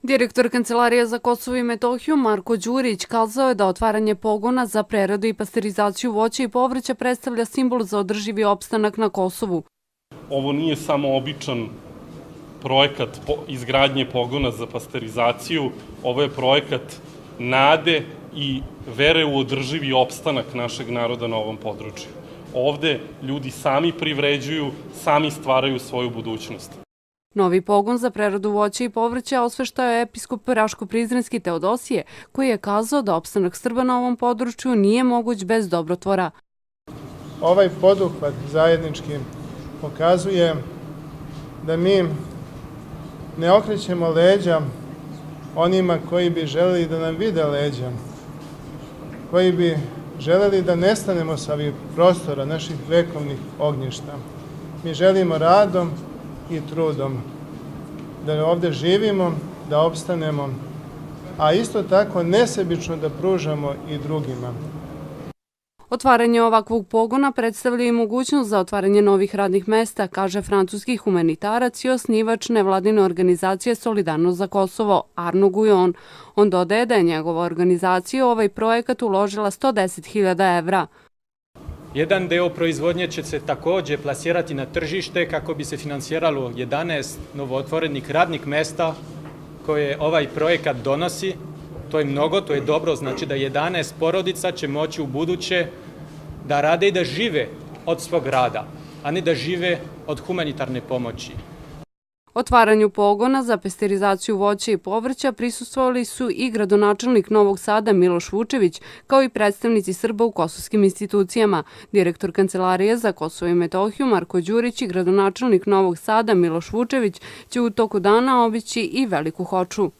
Direktor Kancelarije za Kosovo i Metohiju Marko Đurić kazao je da otvaranje pogona za preradu i pasterizaciju voća i povrća predstavlja simbol za održivi opstanak na Kosovu. Ovo nije samo običan projekat izgradnje pogona za pasterizaciju, ovo je projekat nade i vere u održivi opstanak našeg naroda na ovom području. Ovde ljudi sami privređuju, sami stvaraju svoju budućnost. Novi pogon za preradu voća i povrća osveštao je episkop Raško-Prizrenski Teodosije, koji je kazao da opstanak Srba na ovom području nije moguć bez dobrotvora. Ovaj poduhvat zajednički pokazuje da mi ne okrećemo leđa onima koji bi želeli da nam vide leđa, koji bi želeli da nestanemo sa ovih prostora naših vekovnih ognjišta. Mi želimo radom i trudom da ovde živimo, da opstanemo, a isto tako nesebično da pružamo i drugima. Otvaranje ovakvog pogona predstavlja i mogućnost za otvaranje novih radnih mesta, kaže francuski humanitarac i osnivač nevladine organizacije Solidarnost za Kosovo, Arno Gujon. On dodaje da je njegova organizacija u ovaj projekat uložila 110.000 evra. Jedan deo proizvodnje će se takođe plasirati na tržište kako bi se finansiralo 11 novootvorenih radnih mesta koje ovaj projekat donosi. To je mnogo, to je dobro, znači da 11 porodica će moći u buduće da rade i da žive od svog rada, a ne da žive od humanitarne pomoći. Otvaranju pogona za pasterizaciju voća i povrća prisustvovali su i gradonačelnik Novog Sada Miloš Vučević, kao i predstavnici Srba u kosovskim institucijama. Direktor Kancelarije za Kosovo i Metohiju Marko Đurić i gradonačelnik Novog Sada Miloš Vučević će u toku dana obići i Veliku Hoču.